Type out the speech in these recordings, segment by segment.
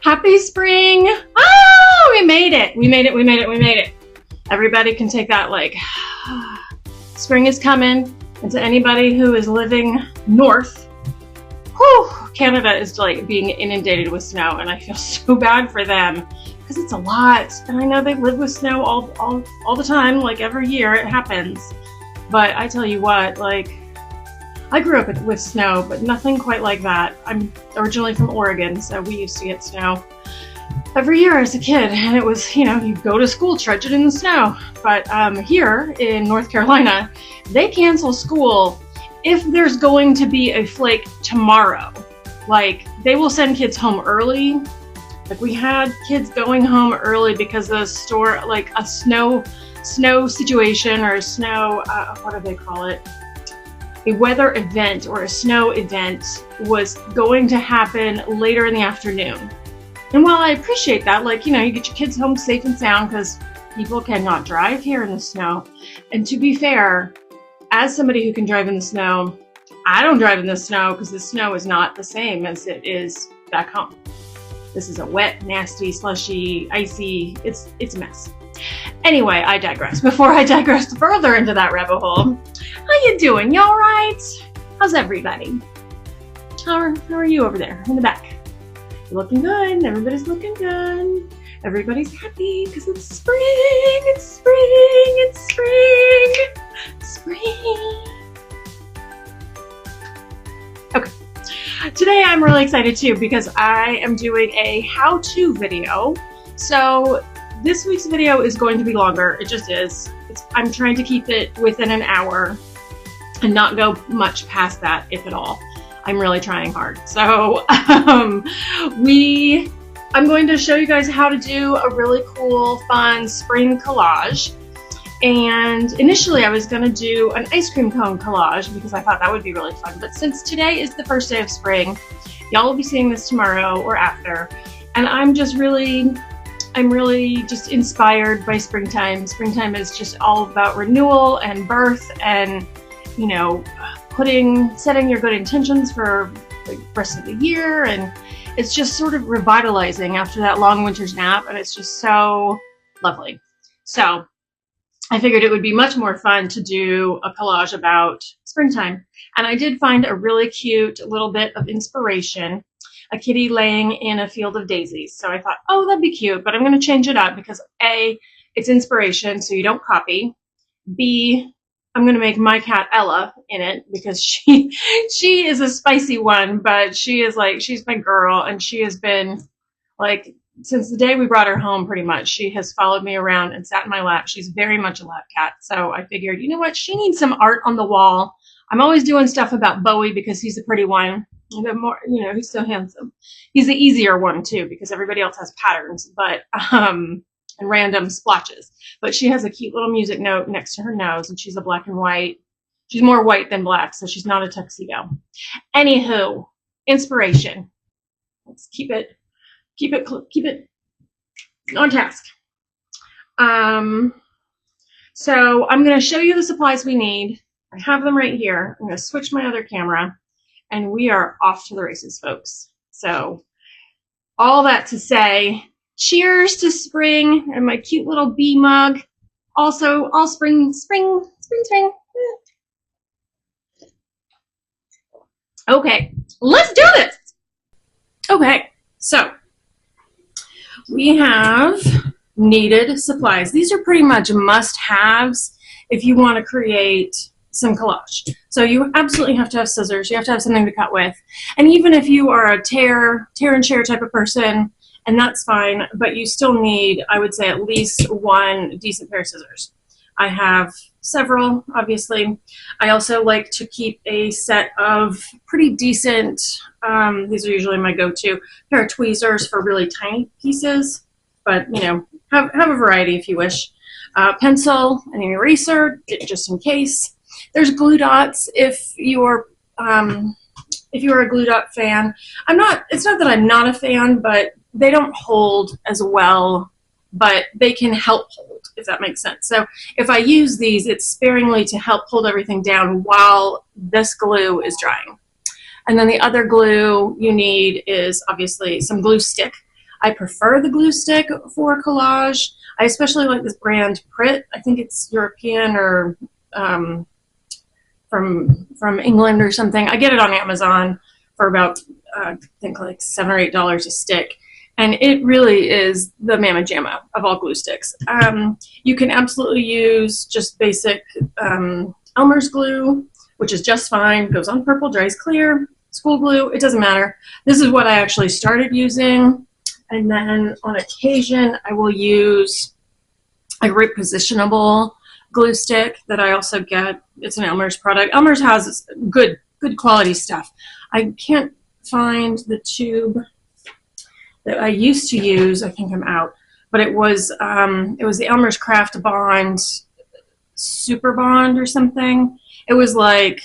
Happy spring! Oh, we made it! We made it, we made it, we made it. Everybody can take that like, spring is coming. And to anybody who is living north, whew, Canada is like being inundated with snow, and I feel so bad for them because it's a lot. And I know they live with snow all the time, like every year it happens. But I tell you what, like, I grew up with snow, but nothing quite like that. I'm originally from Oregon, so we used to get snow every year as a kid, and it was, you know, you go to school trudging in the snow. But here in North Carolina, they cancel school if there's going to be a flake tomorrow. Like, they will send kids home early. Like, we had kids going home early because the store, like a snow situation, or a snow, what do they call it? A weather event or a snow event was going to happen later in the afternoon. And while I appreciate that, like, you know, you get your kids home safe and sound because people cannot drive here in the snow. And to be fair, as somebody who can drive in the snow, I don't drive in the snow because the snow is not the same as it is back home. This is a wet, nasty, slushy, icy, it's a mess. Anyway, I digress. Before I digress further into that rabbit hole, how you doing? You all right? How's everybody? How are you over there in the back? You're looking good. Everybody's looking good. Everybody's happy because it's spring. It's spring. It's spring. Spring. Okay. Today I'm really excited too because I am doing a how-to video. So this week's video is going to be longer. It just is. I'm trying to keep it within an hour and not go much past that, if at all. I'm really trying hard. So I'm going to show you guys how to do a really cool, fun spring collage. And initially I was going to do an ice cream cone collage because I thought that would be really fun. But since today is the first day of spring, y'all will be seeing this tomorrow or after. And I'm really just inspired by springtime. Springtime is just all about renewal and birth and, you know, setting your good intentions for the rest of the year. And it's just sort of revitalizing after that long winter's nap. And it's just so lovely. So I figured it would be much more fun to do a collage about springtime. And I did find a really cute little bit of inspiration. A kitty laying in a field of daisies. So I thought, oh, that'd be cute, but I'm going to change it up because A, it's inspiration, so you don't copy. B, I'm going to make my cat Ella in it because she is a spicy one, but she's my girl, and she has been, like, since the day we brought her home, pretty much, she has followed me around and sat in my lap. She's very much a lap cat. So I figured, you know what, she needs some art on the wall. I'm always doing stuff about Bowie because he's a pretty one. The more, you know, he's so handsome. He's the easier one too because everybody else has patterns, but and random splotches. But she has a cute little music note next to her nose, and she's a black and white. She's more white than black, so she's not a tuxedo. Anywho, inspiration. Let's keep it on task. So I'm going to show you the supplies we need. I have them right here. I'm going to switch my other camera. And we are off to the races, folks. So all that to say, cheers to spring and my cute little bee mug. Also, all spring. Okay, let's do this. Okay, so we have needed supplies. These are pretty much must-haves if you want to create some collage. So you absolutely have to have scissors. You have to have something to cut with. And even if you are a tear and share type of person, and that's fine, but you still need, I would say, at least one decent pair of scissors. I have several, obviously. I also like to keep a set of pretty decent, these are usually my go-to, pair of tweezers for really tiny pieces, but, you know, have a variety if you wish. Pencil and an eraser, just in case. There's glue dots if you're a glue dot fan. It's not that I'm not a fan, but they don't hold as well, but they can help hold, if that makes sense. So if I use these, it's sparingly to help hold everything down while this glue is drying. And then the other glue you need is obviously some glue stick. I prefer the glue stick for collage. I especially like this brand Prit. I think it's European or from England or something. I get it on Amazon for about I think like $7 or $8 a stick, and it really is the mamma jamma of all glue sticks. You can absolutely use just basic Elmer's glue, which is just fine. Goes on purple, dries clear. School glue, it doesn't matter. This is what I actually started using, and then on occasion I will use a repositionable glue stick that I also get. It's an Elmer's product. Elmer's has good quality stuff. I can't find the tube that I used to use. I think I'm out, but it was the Elmer's Craft Bond Super Bond or something. It was like,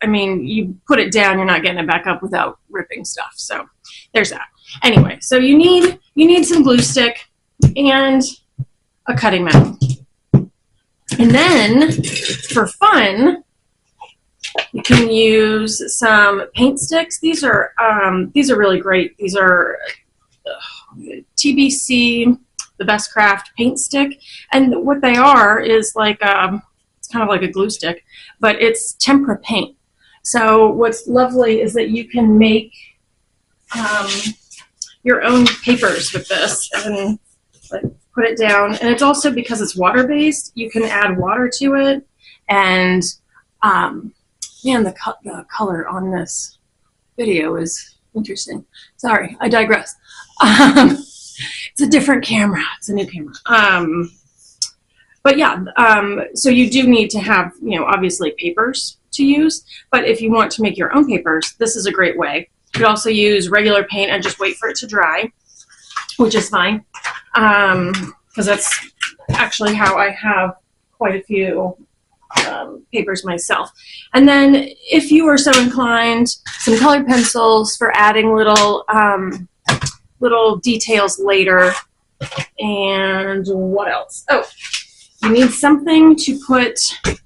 I mean, you put it down, you're not getting it back up without ripping stuff. So there's that. Anyway, so you need some glue stick and a cutting mat. And then for fun, you can use some paint sticks. These are really great. These are TBC, the Best Craft paint stick. And what they are is like, it's kind of like a glue stick, but it's tempera paint. So what's lovely is that you can make your own papers with this and like put it down. And it's also, because it's water-based, you can add water to it. And man, the color on this video is interesting. Sorry, I digress. It's a different camera. It's a new camera. But yeah, so you do need to have, obviously papers to use. But if you want to make your own papers, this is a great way. You could also use regular paint and just wait for it to dry, which is fine. Because that's actually how I have quite a few papers myself. And then if you are so inclined, some colored pencils for adding little details later. And what else? Oh, you need something to put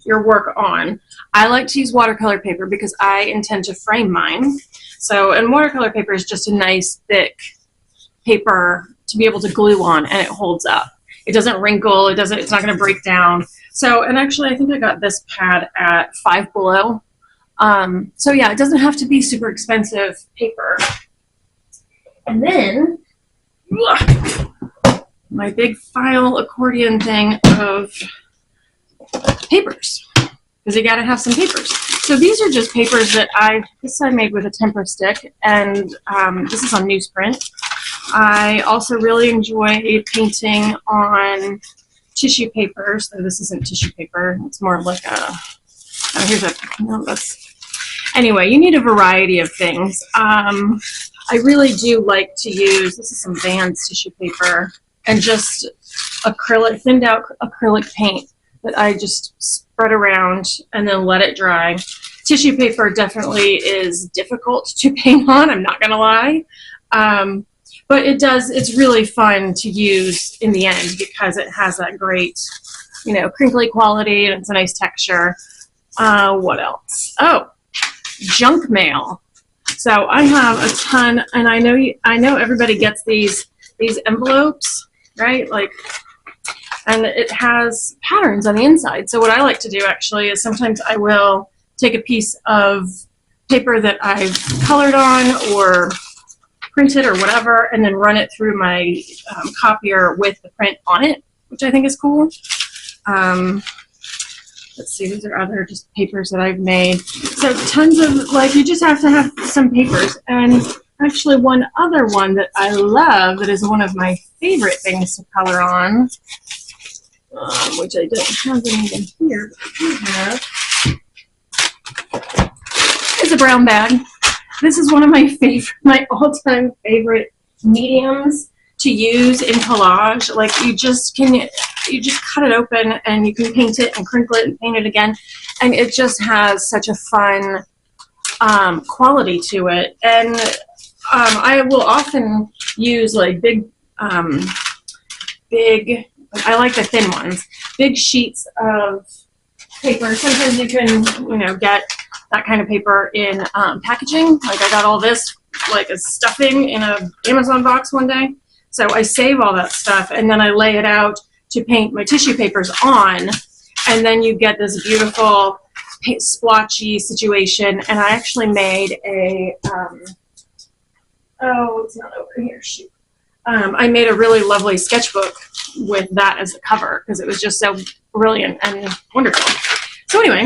your work on. I like to use watercolor paper because I intend to frame mine. So, and watercolor paper is just a nice thick paper to be able to glue on, and it holds up. It doesn't wrinkle. It's not going to break down. So, and actually I think I got this pad at Five Below. So yeah, it doesn't have to be super expensive paper. And then my big file accordion thing of papers, because you got to have some papers. So these are just papers that this I made with a tempera stick, and this is on newsprint. I also really enjoy painting on tissue paper. So this isn't tissue paper. It's more like anyway, you need a variety of things. I really do like to use, this is some Vans tissue paper, and just thinned out acrylic paint that I just spread around and then let it dry. Tissue paper definitely is difficult to paint on, I'm not gonna lie. But it's really fun to use in the end because it has that great, crinkly quality, and it's a nice texture. What else? Oh, junk mail. So I have a ton, and I know everybody gets these envelopes, right? Like, and it has patterns on the inside. So what I like to do actually is sometimes I will take a piece of paper that I've colored on or printed or whatever, and then run it through my copier with the print on it, which I think is cool. Let's see, these are other just papers that I've made. So tons of, you just have to have some papers. And actually one other one that I love that is one of my favorite things to color on, which I don't have anything here, but I do have, is a brown bag. This is one of my all-time favorite mediums to use in collage. Like, you just cut it open and you can paint it and crinkle it and paint it again, and it just has such a fun quality to it. And I will often use big, I like the thin ones, big sheets of paper. Sometimes you can get that kind of paper in packaging. Like, I got all this as stuffing in a Amazon box one day. So I save all that stuff and then I lay it out to paint my tissue papers on, and then you get this beautiful splotchy situation. And I actually made a, oh, it's not over here, shoot. I made a really lovely sketchbook with that as the cover because it was just so brilliant and wonderful. So anyway,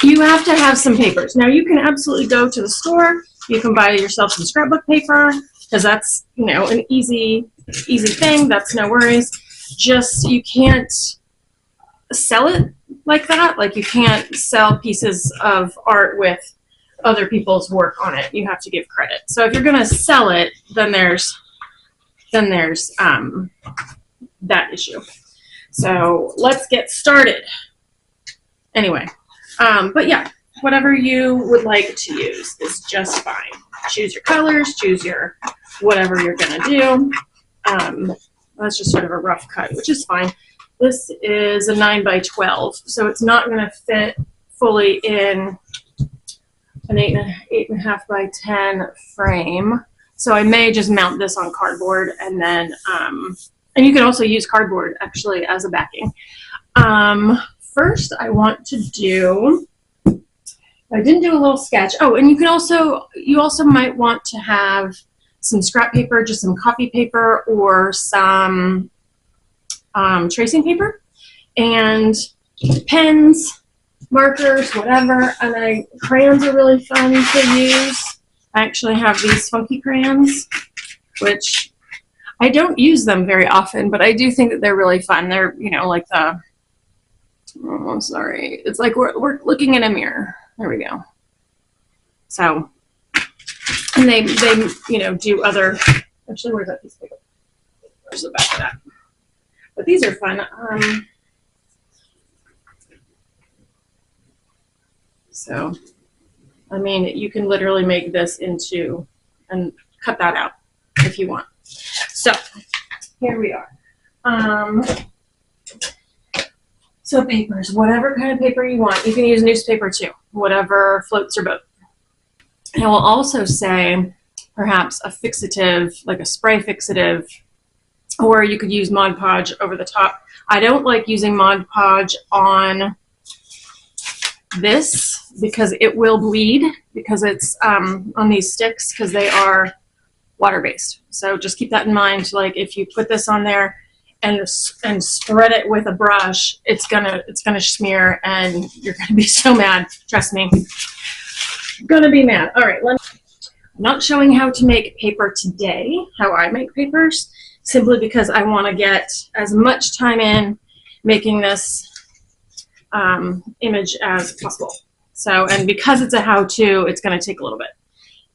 you have to have some papers. Now you can absolutely go to the store. You can buy yourself some scrapbook paper because that's, you know, an easy thing. That's no worries. Just, you can't sell it like that. Like, you can't sell pieces of art with other people's work on it. You have to give credit. So if you're going to sell it, then there's that issue. So let's get started. Anyway, but yeah, whatever you would like to use is just fine. Choose your colors, choose your whatever you're gonna do. That's just sort of a rough cut, which is fine. This is a 9x12, so it's not gonna fit fully in an 8.5 by 10 frame. So I may just mount this on cardboard, and then, and you can also use cardboard actually as a backing. First I want to do, I didn't do a little sketch. Oh, and you also might want to have some scrap paper, just some copy paper, or some tracing paper, and pens, markers, whatever. And crayons are really fun to use. I actually have these funky crayons, which I don't use them very often, but I do think that they're really fun. They're, you know, like the, oh, I'm sorry. It's like we're looking in a mirror. There we go. So, and they you know, do other, actually, where's that piece of paper? Where's the back of that? But these are fun. So, I mean, you can literally make this into, and cut that out if you want. So, here we are. So papers, whatever kind of paper you want. You can use newspaper too, whatever floats your boat. And I will also say perhaps a fixative, like a spray fixative, or you could use Mod Podge over the top. I don't like using Mod Podge on this because it will bleed, because it's on these sticks, because they are water-based. So just keep that in mind. Like, if you put this on there and spread it with a brush, it's gonna smear, and you're gonna be so mad. Trust me, gonna be mad. All right, I'm not showing how to make paper today, how I make papers, simply because I want to get as much time in making this image as possible. So, and because it's a how-to, it's going to take a little bit.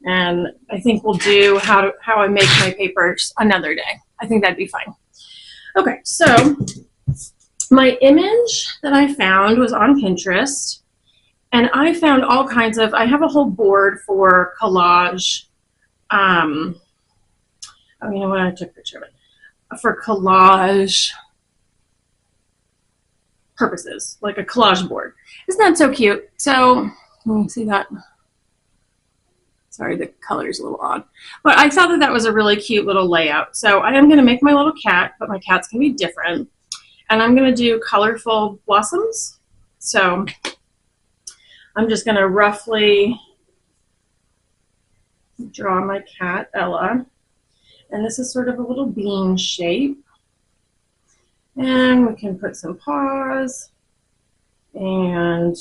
And I think we'll do how I make my papers another day. I think that'd be fine. Okay, so my image that I found was on Pinterest, and I found all kinds of, I have a whole board for collage. Oh, you know what? I took a picture of it. For collage purposes, like a collage board. Isn't that so cute? So, let me see that. Sorry, the color is a little odd. But I thought that that was a really cute little layout. So I am going to make my little cat, but my cat's going to be different. And I'm going to do colorful blossoms. So I'm just going to roughly draw my cat, Ella. And this is sort of a little bean shape. And we can put some paws. And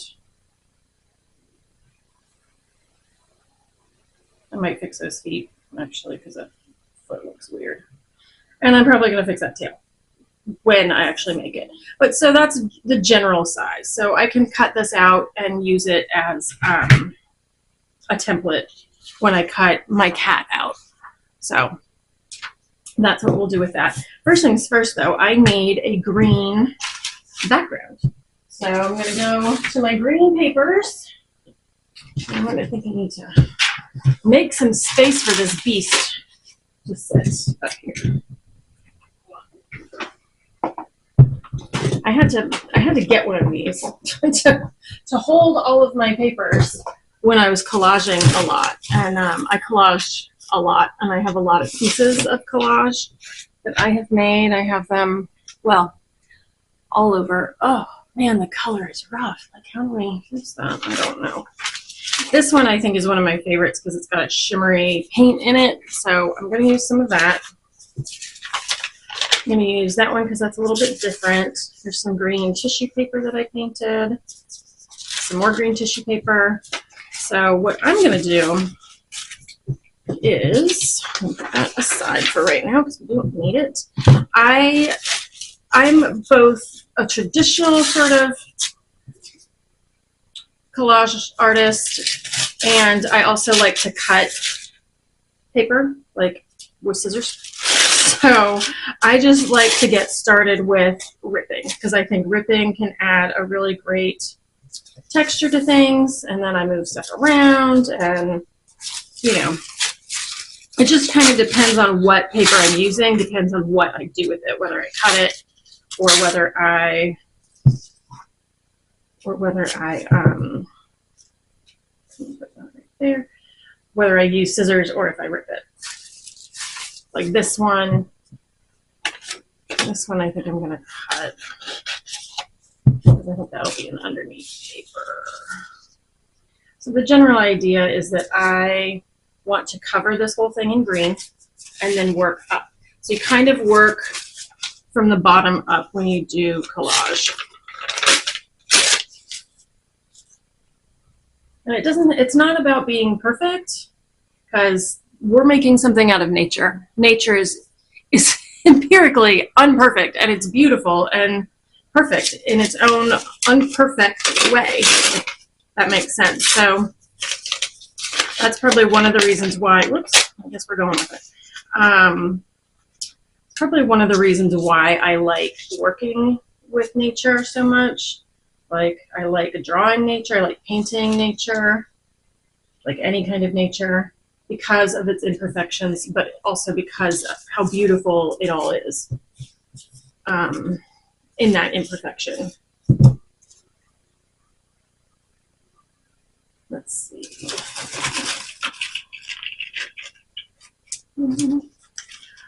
I might fix those feet, actually, because that foot looks weird. And I'm probably going to fix that tail when I actually make it. But so that's the general size. So I can cut this out and use it as a template when I cut my cat out. So that's what we'll do with that. First things first, though, I need a green background. So I'm going to go to my green papers. And I think I need to make some space for this beast to sit up here. I had to get one of these to hold all of my papers when I was collaging a lot, and I collaged a lot, and I have a lot of pieces of collage that I have made. I have them, well, all over. Oh man, the color is rough. Like, how do we use that? I don't know. This one I think is one of my favorites because it's got a shimmery paint in it, so I'm going to use some of that. I'm going to use that one because that's a little bit different. There's some green tissue paper that I painted, some more green tissue paper. So what I'm going to do is, put that aside for right now because we don't need it. I'm both a traditional sort of collage artist, and I also like to cut paper, like with scissors. So I just like to get started with ripping because I think ripping can add a really great texture to things, and then I move stuff around, and you know, it just kind of depends on what paper I'm using, depends on what I do with it, whether I cut it or whether I put that right there, whether I use scissors or if I rip it. Like this one I think I'm going to cut because I think that'll be an underneath paper. So the general idea is that I want to cover this whole thing in green and then work up. So you kind of work from the bottom up when you do collage. And it's not about being perfect because we're making something out of nature. Nature is empirically unperfect, and it's beautiful and perfect in its own unperfect way, if that makes sense. So that's probably one of the reasons why, whoops, I guess we're going with it. Probably one of the reasons why I like working with nature so much. Like, I like drawing nature, I like painting nature, like any kind of nature, because of its imperfections, but also because of how beautiful it all is in that imperfection. Let's see.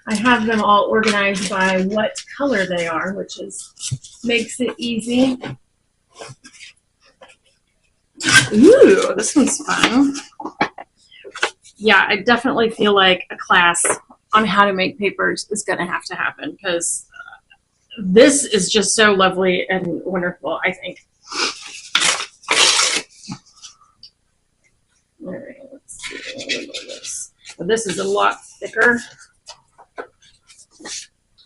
I have them all organized by what color they are, which makes it easy. Ooh, this one's fun. Yeah, I definitely feel like a class on how to make papers is going to have to happen because this is just so lovely and wonderful, I think. All right, let's see. This is a lot thicker.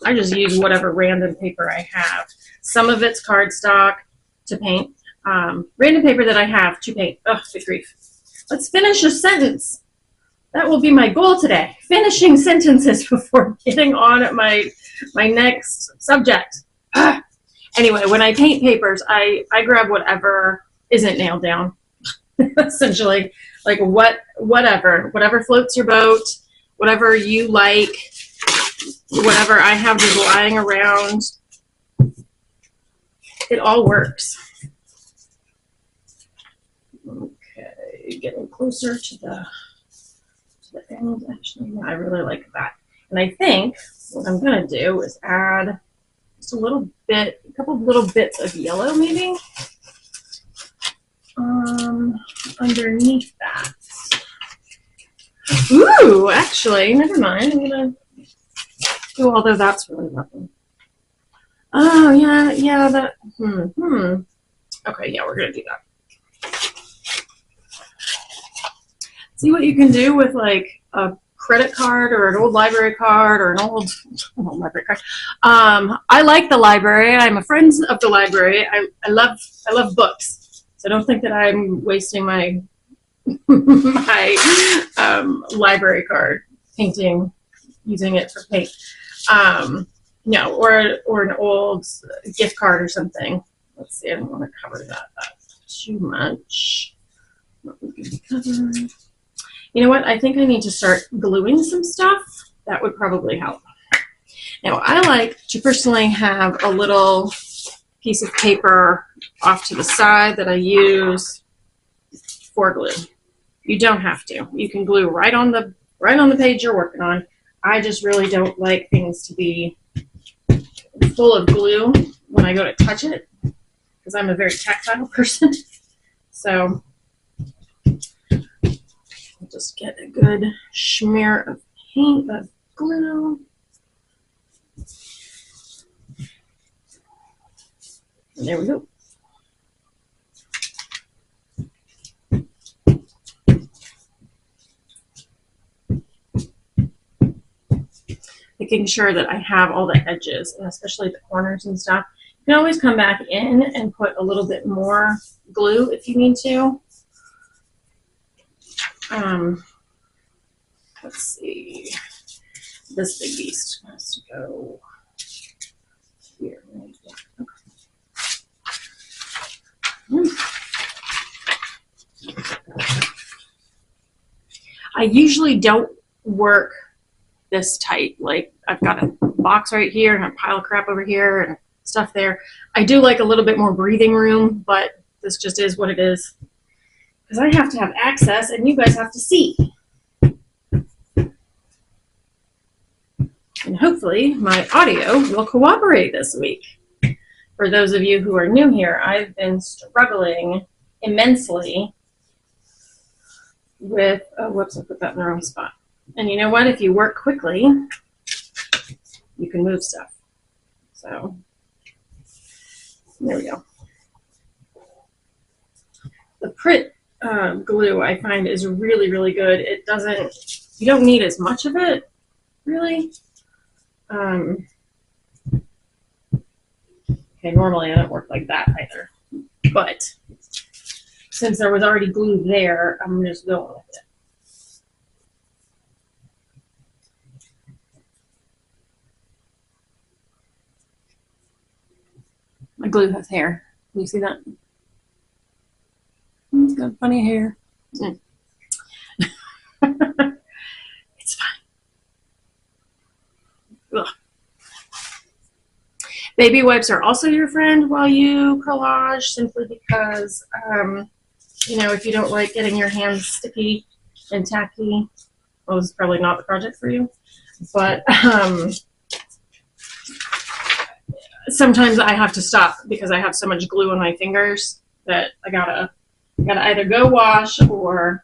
I just use whatever random paper I have. Some of it's cardstock to paint. Random paper that I have to paint. Oh, good grief. Let's finish a sentence. That will be my goal today. Finishing sentences before getting on at my next subject. Anyway, when I paint papers, I grab whatever isn't nailed down. Essentially, like whatever floats your boat, whatever you like, whatever I have just lying around. It all works. Okay, getting closer to the end. Actually, yeah, I really like that. And I think what I'm gonna do is add just a couple of little bits of yellow, maybe, underneath that. Ooh, actually, never mind. I'm gonna. Oh, although that's really nothing. Oh yeah, that. Okay, yeah, we're gonna do that. See what you can do with like a credit card or an old library card or an old library card. I like the library. I'm a friend of the library. I love books. So don't think that I'm wasting my library card painting, using it for paint. No, or an old gift card or something. Let's see. I don't want to cover that too much. What would be covered? You know what? I think I need to start gluing some stuff. That would probably help. Now, I like to personally have a little piece of paper off to the side that I use for glue. You don't have to. You can glue right on the right on the page you're working on. I just really don't like things to be full of glue when I go to touch it, because I'm a very tactile person. So I'll just get a good smear of paint, of glue. And there we go. Making sure that I have all the edges, and especially the corners and stuff. You can always come back in and put a little bit more glue if you need to. Let's see. This big beast has to go here. I usually don't work this tight. Like, I've got a box right here and a pile of crap over here and stuff there. I do like a little bit more breathing room, but this just is what it is, because I have to have access and you guys have to see. And hopefully my audio will cooperate this week. For those of you who are new here, I've been struggling immensely with, oh, whoops, I put that in the wrong spot. And you know what? If you work quickly, you can move stuff. So there we go. The Prit glue, I find, is really, really good. It doesn't, you don't need as much of it, really. Okay, normally I don't work like that either. But since there was already glue there, I'm just going with it. My glue has hair. Can you see that? It's got funny hair. Mm. It's fine. Ugh. Baby wipes are also your friend while you collage, simply because, you know, if you don't like getting your hands sticky and tacky, well, this is probably not the project for you. But sometimes I have to stop because I have so much glue on my fingers that I gotta either go wash or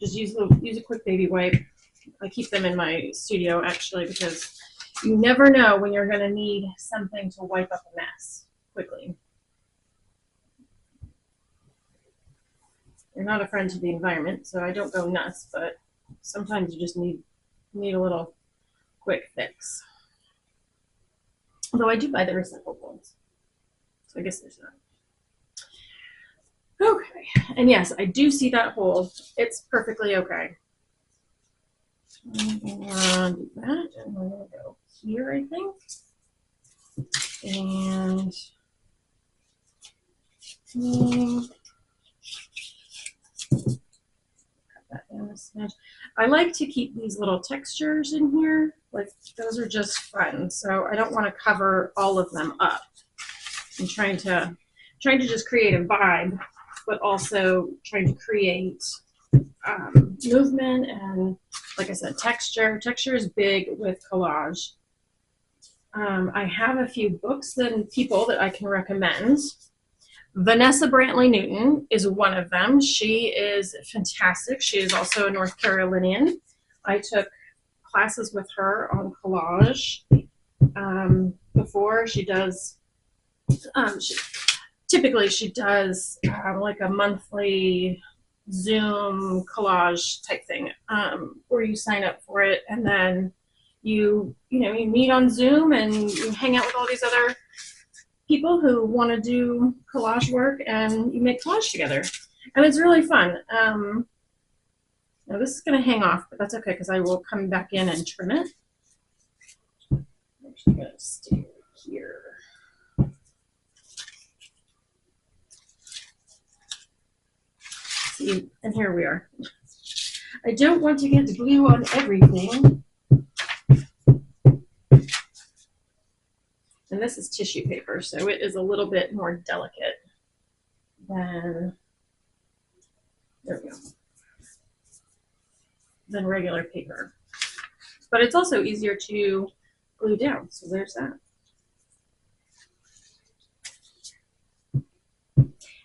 just use a quick baby wipe. I keep them in my studio actually, because you never know when you're gonna need something to wipe up a mess quickly. You're not a friend to the environment, so I don't go nuts, but sometimes you just need a little quick fix. Although I do buy the recycled ones, so I guess there's that. Okay, and yes, I do see that hole. It's perfectly okay. I'm gonna do that, and we're gonna go here, I think, and cut that down a smidge. I like to keep these little textures in here. Like, those are just fun, so I don't want to cover all of them up. I'm trying to just create a vibe, but also trying to create movement and, like I said, texture. Texture is big with collage. I have a few books and people that I can recommend. Vanessa Brantley-Newton is one of them. She is fantastic. She is also a North Carolinian. I took classes with her on collage before. She does, typically she does like a monthly Zoom collage type thing, where you sign up for it, and then you meet on Zoom and you hang out with all these other people who want to do collage work, and you make collage together, and it's really fun. Now this is going to hang off, but that's okay because I will come back in and trim it. I'm actually going to stay here. See, and here we are. I don't want to get glue on everything. And this is tissue paper, so it is a little bit more delicate than, there we go. than regular paper. But it's also easier to glue down, so there's that.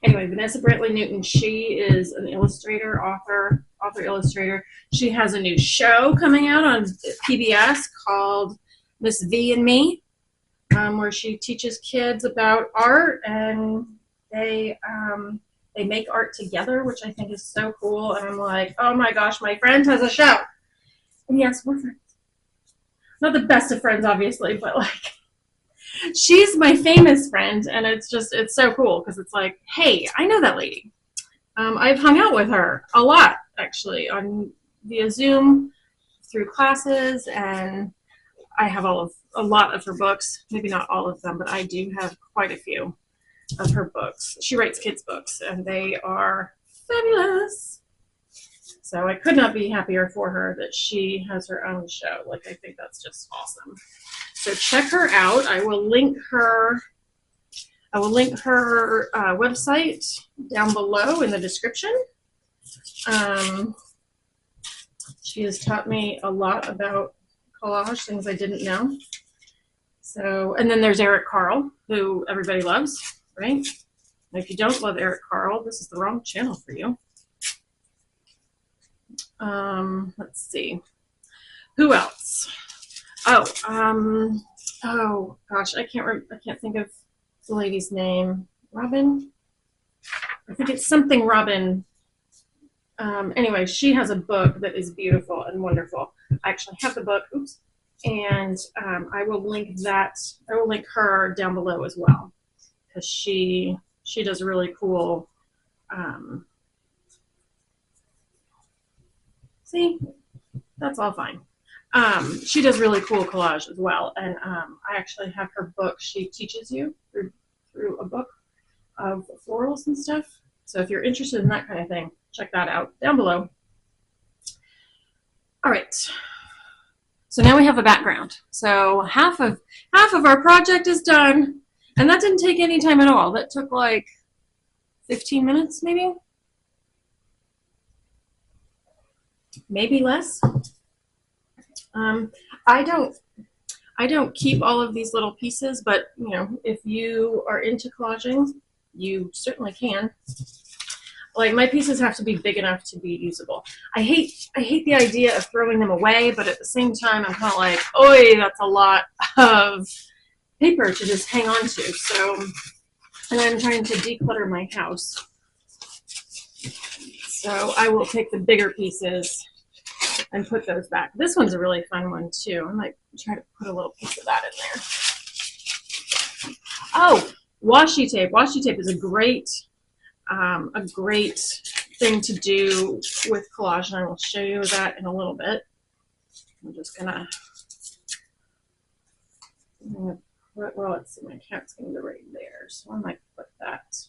Anyway, Vanessa Brantley-Newton, she is an illustrator, author, illustrator. She has a new show coming out on PBS called Miss V and Me, where she teaches kids about art, and they make art together, which I think is so cool. And I'm like, oh my gosh, my friend has a show. And yes, we're friends. Not the best of friends, obviously, but like, she's my famous friend, and it's so cool because it's like, hey, I know that lady. I've hung out with her a lot, actually, via Zoom, through classes, and I have a lot of her books. Maybe not all of them, but I do have quite a few of her books. She writes kids' books, and they are fabulous. So I could not be happier for her that she has her own show. Like, I think that's just awesome. So check her out. I will link her website down below in the description. She has taught me a lot about collage, things I didn't know. So, and then there's Eric Carle, who everybody loves, right? And if you don't love Eric Carle, this is the wrong channel for you. Let's see. Who else? Oh gosh, I can't think of the lady's name. Robin? I think it's something Robin. Anyway, she has a book that is beautiful and wonderful. I actually have the book, and I will link that. I will link her down below as well, because she does really cool. See, that's all fine. She does really cool collage as well, and I actually have her book. She teaches you through a book of florals and stuff. So if you're interested in that kind of thing, check that out down below. All right. So now we have a background. So half of our project is done, and that didn't take any time at all. That took like 15 minutes, maybe less. I don't keep all of these little pieces, but you know, if you are into collaging, you certainly can. Like, my pieces have to be big enough to be usable. I hate the idea of throwing them away, but at the same time, I'm kind of like, oi, that's a lot of paper to just hang on to. So, and I'm trying to declutter my house. So I will take the bigger pieces and put those back. This one's a really fun one too. I might try to put a little piece of that in there. Oh, washi tape. Washi tape is a great thing to do with collage, and I will show you that in a little bit. I'm just gonna put, well, let's see, my cat's gonna go right there, so I might put that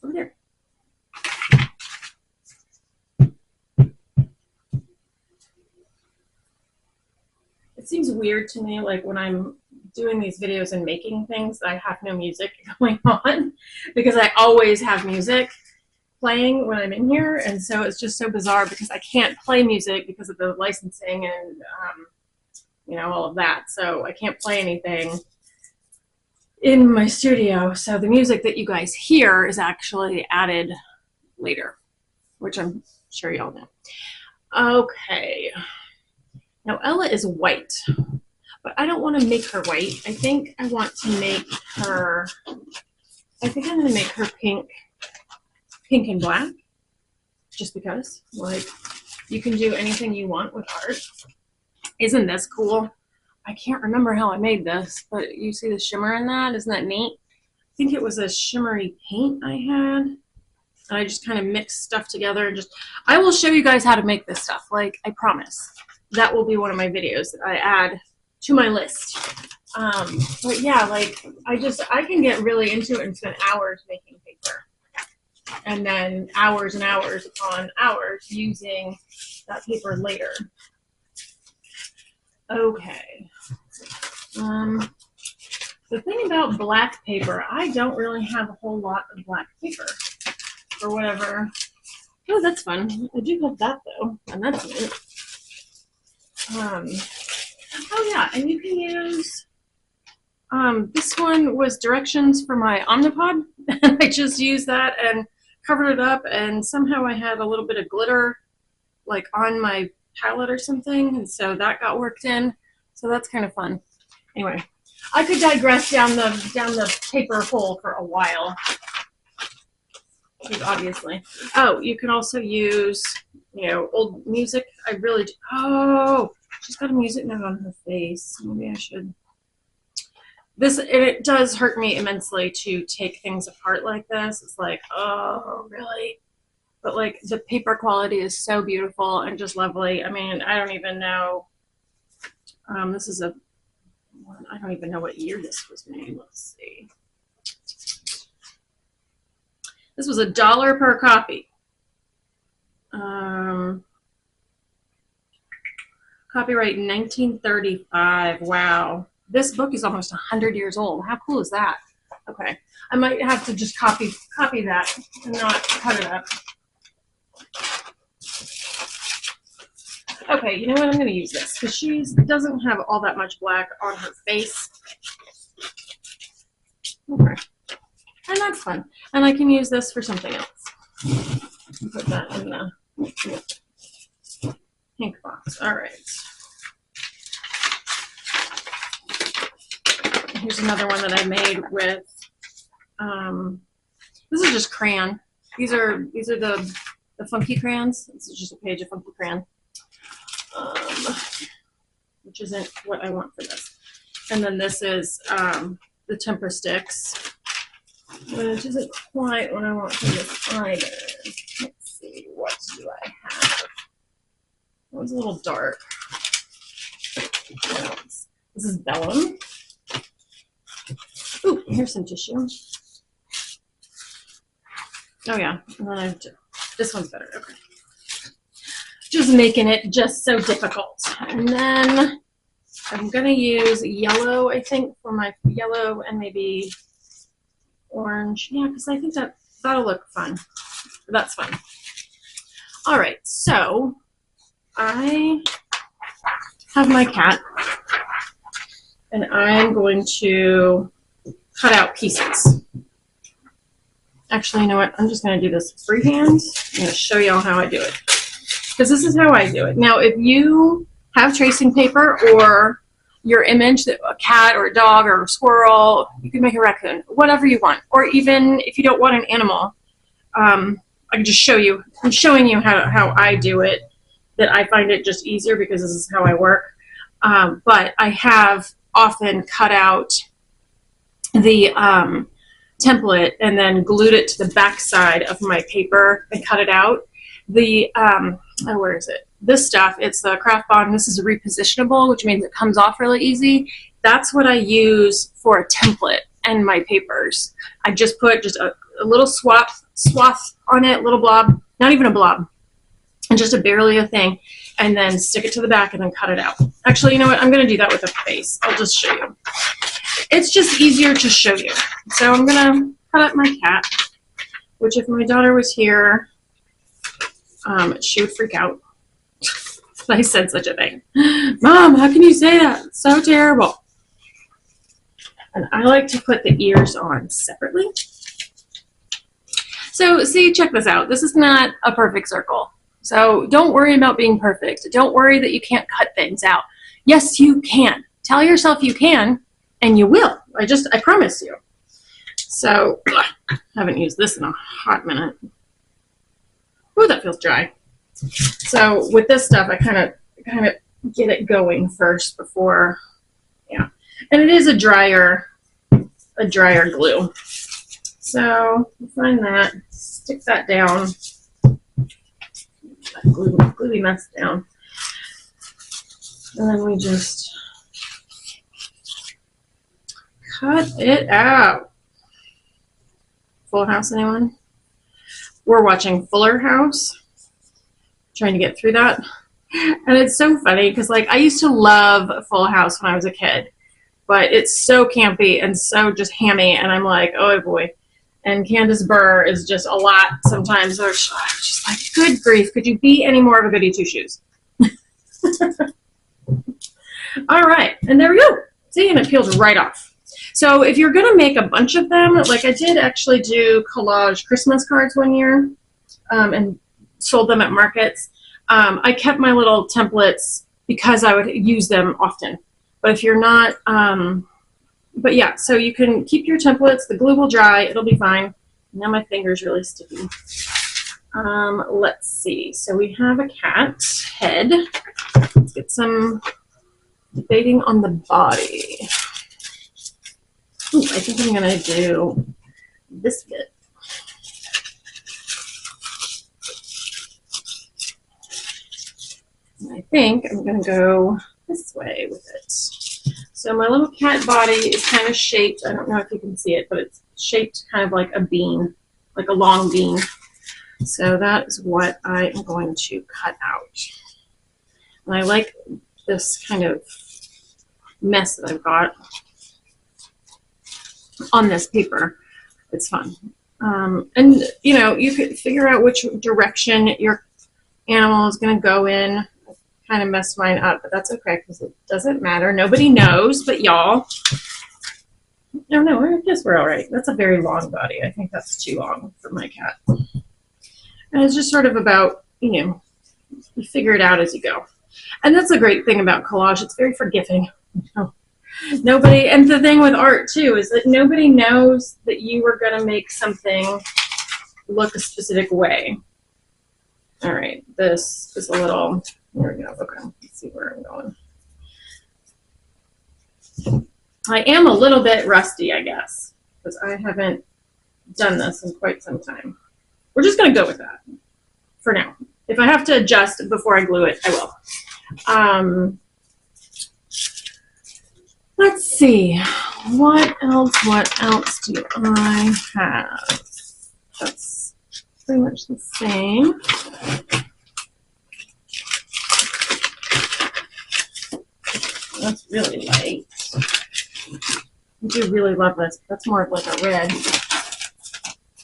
over there. It seems weird to me, like when I'm doing these videos and making things, I have no music going on, because I always have music playing when I'm in here, and so it's just so bizarre because I can't play music because of the licensing and you know, all of that. So I can't play anything in my studio. So the music that you guys hear is actually added later, which I'm sure y'all know. Okay. Now Ella is white, but I don't want to make her white. I think I want to make her, I think I'm going to make her pink and black, just because, like, you can do anything you want with art. Isn't this cool? I can't remember how I made this, but you see the shimmer in that? Isn't that neat? I think it was a shimmery paint I had, and I just kind of mixed stuff together and just, I will show you guys how to make this stuff, like, I promise. That will be one of my videos that I add to my list. But yeah, like, I can get really into it and spend hours making paper. And then hours and hours upon hours using that paper later. Okay. The thing about black paper, I don't really have a whole lot of black paper or whatever. Oh, that's fun. I do have that though, and that's neat. Oh yeah, and you can use, this one was directions for my Omnipod, and I just used that and covered it up, and somehow I had a little bit of glitter like on my palette or something, and so that got worked in, so that's kind of fun. Anyway, I could digress down the paper hole for a while, obviously. Oh, you can also use, you know, old music. I really do. Oh, she's got a music note on her face. Maybe I should. It does hurt me immensely to take things apart like this. It's like, oh, really? But like the paper quality is so beautiful and just lovely. I mean, I don't even know. This is I don't even know what year this was made. Let's see. This was $1 per copy. Copyright 1935. Wow. This book is almost 100 years old. How cool is that? Okay. I might have to just copy that and not cut it up. Okay, you know what? I'm going to use this because she doesn't have all that much black on her face. Okay. And that's fun. And I can use this for something else. Put that in the pink box. All right. Here's another one that I made with, this is just crayon. These are the funky crayons. This is just a page of funky crayon, which isn't what I want for this. And then this is the temper sticks, which isn't quite what I want for this either. Let's see, what do I have? That was a little dark. This is vellum. Ooh, here's some tissue. Oh yeah, and then this one's better. Okay. Just making it just so difficult. And then I'm gonna use yellow, I think, for my yellow and maybe orange. Yeah, because I think that'll look fun. That's fun. All right, so I have my cat, and I'm going to cut out pieces. Actually, you know what? I'm just going to do this freehand. I'm going to show y'all how I do it, because this is how I do it. Now, if you have tracing paper or your image, a cat or a dog or a squirrel, you can make a raccoon, whatever you want. Or even if you don't want an animal, I can just show you. I'm showing you how I do it, that I find it just easier because this is how I work. But I have often cut out the template and then glued it to the back side of my paper and cut it out. The, where is it? This stuff, it's the craft bond. This is repositionable, which means it comes off really easy. That's what I use for a template and my papers. I just put just a little swath on it, little blob, not even a blob, and just barely a thing, and then stick it to the back and then cut it out. Actually, you know what? I'm going to do that with a face. I'll just show you. It's just easier to show you. So I'm going to cut up my cat, which if my daughter was here, she would freak out. I said such a thing. Mom, how can you say that? It's so terrible. And I like to put the ears on separately. So see, check this out. This is not a perfect circle. So don't worry about being perfect. Don't worry that you can't cut things out. Yes, you can. Tell yourself you can, and you will. I promise you. So I haven't used this in a hot minute. Ooh, that feels dry. So with this stuff, I kind of get it going first before, yeah. And it is a drier glue. So find that, stick that down, that gluey mess down, and then we just cut it out. Full House, anyone? We're watching Fuller House. Trying to get through that. And it's so funny because, like, I used to love Full House when I was a kid, but it's so campy and so just hammy, and I'm like, oh boy. And Candace Burr is just a lot sometimes. So I'm just like, good grief, could you be any more of a goody two shoes? All right, and there we go. See, and it peels right off. So if you're gonna make a bunch of them, like I did actually do collage Christmas cards one year, and sold them at markets. I kept my little templates because I would use them often. But if you're not, but yeah, so you can keep your templates. The glue will dry. It'll be fine. Now my finger's really sticky. Let's see. So we have a cat head. Let's get some debating on the body. Ooh, I think I'm going to do this bit. And I think I'm going to go this way with it. So my little cat body is kind of shaped. I don't know if you can see it, but it's shaped kind of like a bean, like a long bean. So that is what I am going to cut out. And I like this kind of mess that I've got on this paper. It's fun. And, you know, you could figure out which direction your animal is going to go in. I kind of messed mine up, but that's okay because it doesn't matter. Nobody knows but y'all. No, I guess we're all right. That's a very long body. I think that's too long for my cat. And it's just sort of about, you know, you figure it out as you go. And that's a great thing about collage. It's very forgiving. You know? Nobody, and the thing with art too is that nobody knows that you were going to make something look a specific way. All right, this is a little, here we go. Okay, let's see where I'm going. I am a little bit rusty, I guess, because I haven't done this in quite some time. We're just going to go with that for now. If I have to adjust before I glue it, I will. Let's see. What else do I have? That's pretty much the same. That's really light. I do really love this. That's more of like a red.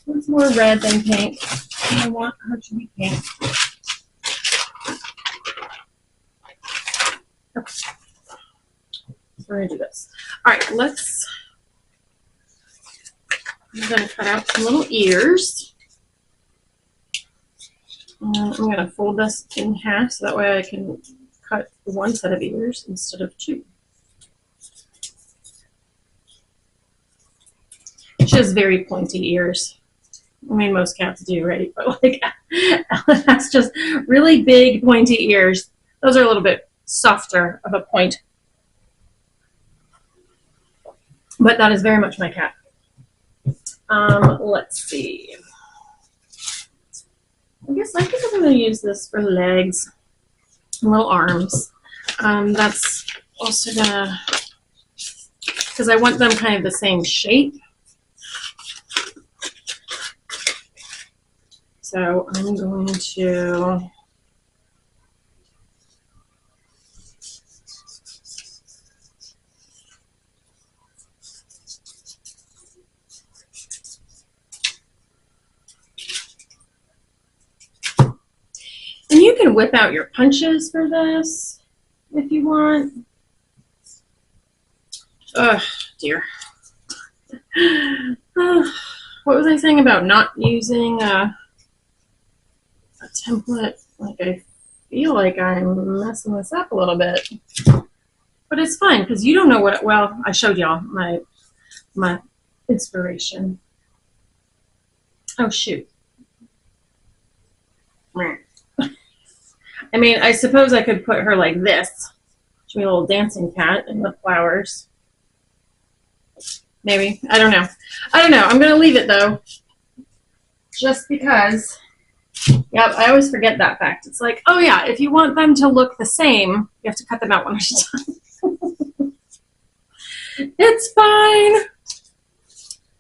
It's more red than pink. And I want her to be pink. Okay. We're going to do this. All right, I'm going to cut out some little ears. And I'm going to fold this in half so that way I can cut one set of ears instead of two. She has very pointy ears. I mean, most cats do, right? But like, Ellen has just really big, pointy ears. Those are a little bit softer of a point. But that is very much my cat. Let's see. I think I'm going to use this for legs and little arms. That's also going to, because I want them kind of the same shape. So I'm going to and you can whip out your punches for this if you want. Oh, dear. What was I saying about not using a template? Like, I feel like I'm messing this up a little bit. But it's fine, because you don't know what, well, I showed y'all my inspiration. Oh, shoot. I mean, I suppose I could put her like this. She'd be a little dancing cat in the flowers. Maybe. I don't know. I'm going to leave it, though. Just because. Yep, I always forget that fact. It's like, oh, yeah, if you want them to look the same, you have to cut them out one at a time. It's fine.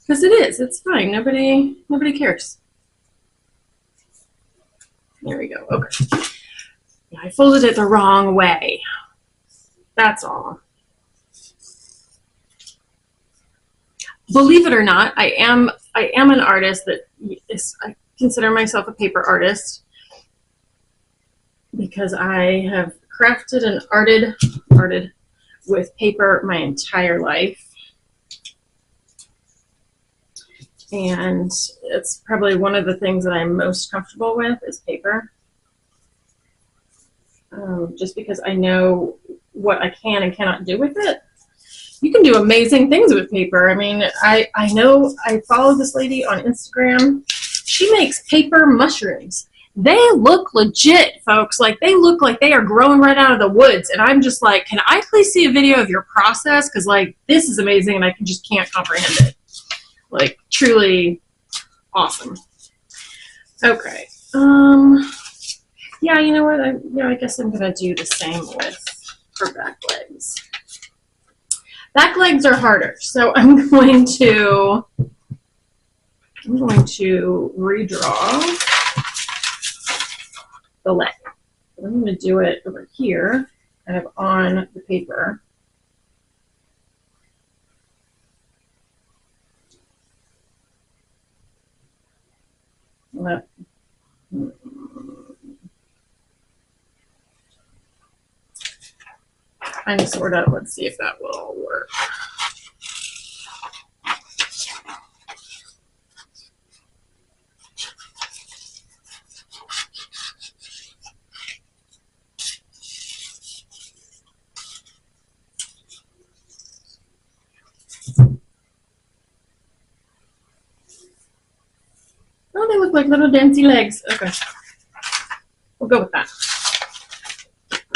Because it is. It's fine. Nobody cares. There we go. Okay. Yeah, I folded it the wrong way. That's all. Believe it or not, I am an artist that is, I consider myself a paper artist because I have crafted and arted with paper my entire life. And it's probably one of the things that I'm most comfortable with is paper. Just because I know what I can and cannot do with it. You can do amazing things with paper. I mean, I know I follow this lady on Instagram. She makes paper mushrooms. They look legit, folks. Like, they look like they are growing right out of the woods. And I'm just like, can I please see a video of your process? Because, like, this is amazing and I just can't comprehend it. Like, truly awesome. Okay. Yeah, you know what? I guess I'm going to do the same with her back legs. Back legs are harder, so I'm going to redraw the leg. I'm going to do it over here, kind of on the paper. I'm sort of, let's see if that will work. Oh, they look like little dainty legs. Okay. We'll go with that.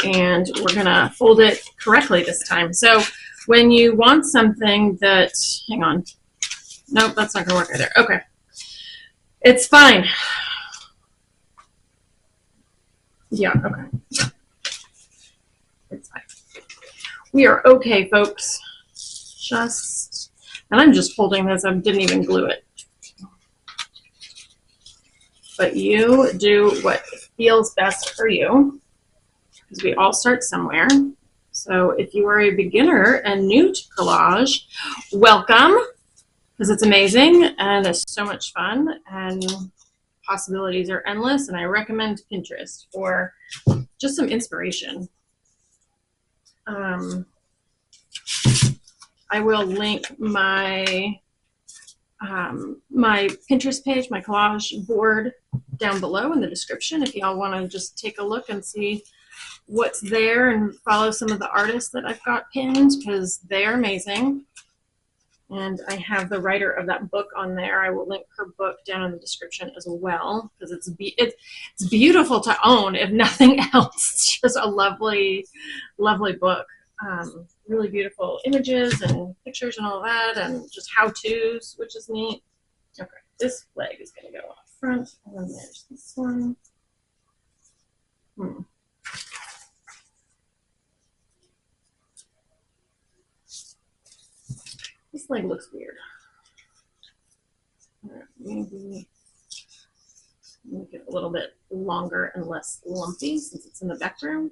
And we're going to fold it correctly this time. So when you want something that, hang on. Nope, that's not going to work either. Okay. It's fine. Yeah, okay. It's fine. We are okay, folks. And I'm just holding this. I didn't even glue it. But you do what feels best for you, because we all start somewhere. So if you are a beginner and new to collage, welcome, because it's amazing and it's so much fun and possibilities are endless. And I recommend Pinterest for just some inspiration. I will link my my Pinterest page, my collage board, down below in the description if y'all want to just take a look and see what's there and follow some of the artists that I've got pinned, because they are amazing. And I have the writer of that book on there. I will link her book down in the description as well, because it's beautiful to own, if nothing else. It's just a lovely, lovely book. Really beautiful images and pictures and all that, and just how-tos, which is neat. Okay, this leg is going to go up front, and then there's this one. This leg looks weird. All right, maybe make it a little bit longer and less lumpy since it's in the background.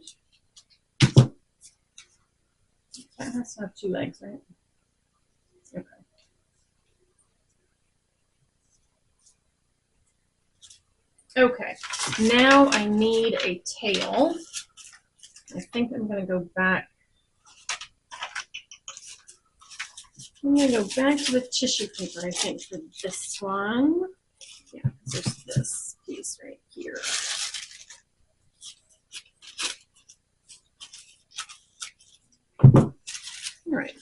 That has to have two legs, right? Okay. Okay, now I need a tail. I think I'm going to go back. I'm going to go back to the tissue paper, I think, for this one. Yeah, there's this piece right here. All right.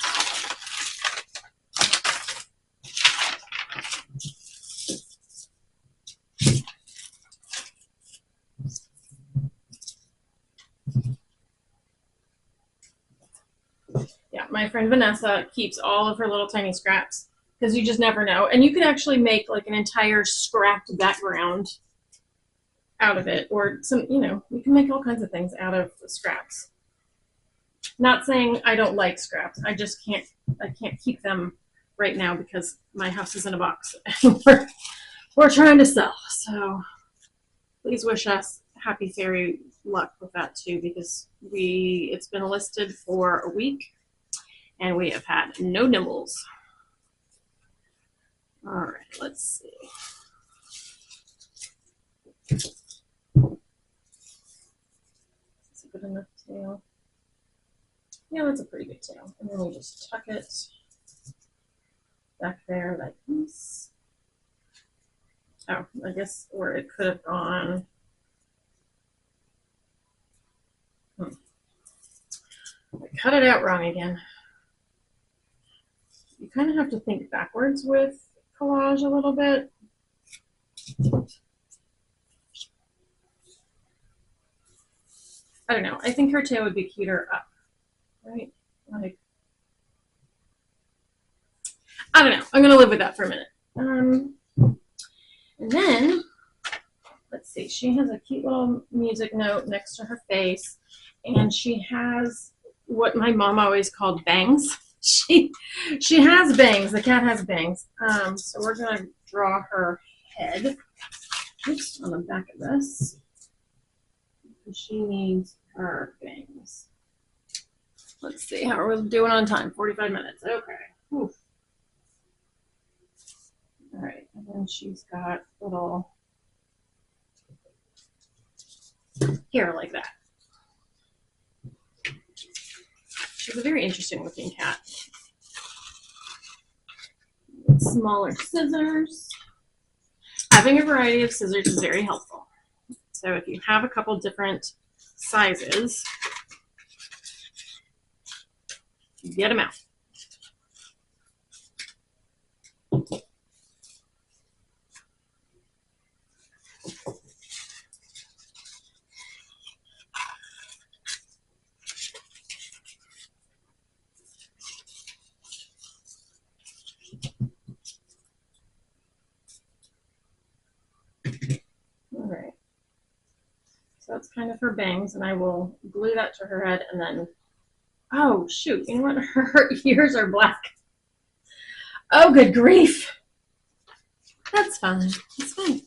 Yeah, my friend Vanessa keeps all of her little tiny scraps, because you just never know. And you can actually make like an entire scrapped background out of it, or some, you know, you can make all kinds of things out of the scraps. Not saying I don't like scraps. I just can't keep them right now because my house is in a box. we're trying to sell. So please wish us happy fairy luck with that too, because it's been listed for a week and we have had no nibbles. All right, let's see. Is it good enough tail? Yeah, that's a pretty good tail. And then we just tuck it back there like this. Oh, I guess where it could have gone. I cut it out wrong again. You kind of have to think backwards with collage a little bit. I don't know. I think her tail would be cuter up, right? Like, I don't know. I'm going to live with that for a minute. And then, let's see. She has a cute little music note next to her face. And she has what my mom always called bangs. She has bangs. The cat has bangs. So we're going to draw her head. Oops, on the back of this. She needs her bangs. Let's see, how are we doing on time? 45 minutes. Okay. Oof. All right, and then she's got little hair like that. She's a very interesting looking cat. Smaller scissors. Having a variety of scissors is very helpful. So if you have a couple different sizes, get them out. All right. So that's kind of her bangs, and I will glue that to her head, and then, oh shoot, you know what? Her ears are black. Oh, good grief. That's fine. That's fine.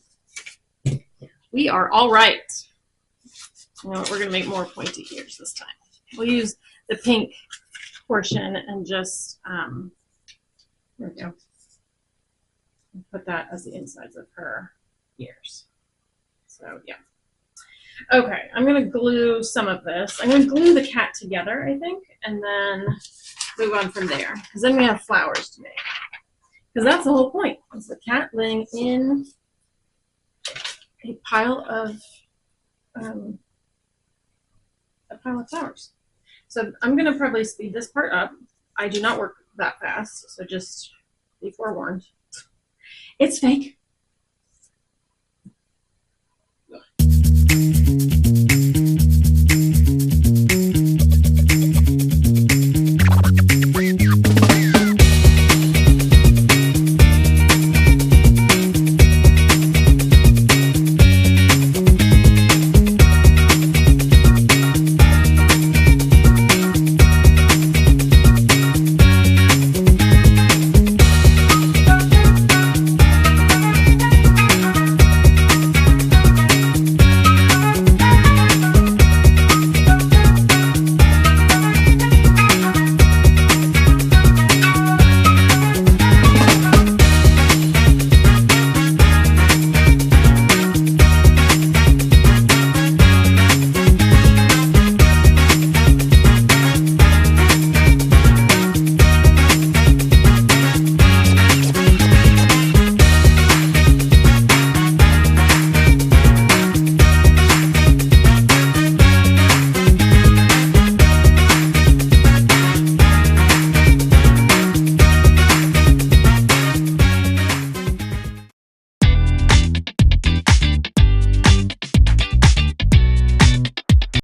We are all right. You know what? We're going to make more pointy ears this time. We'll use the pink portion and just, there we go. Put that as the insides of her ears. So, yeah. Okay, I'm going to glue some of this. I'm going to glue the cat together, I think, and then move on from there. Because then we have flowers to make. Because that's the whole point. Is the cat laying in a pile of flowers. So I'm going to probably speed this part up. I do not work that fast, so just be forewarned. It's fake.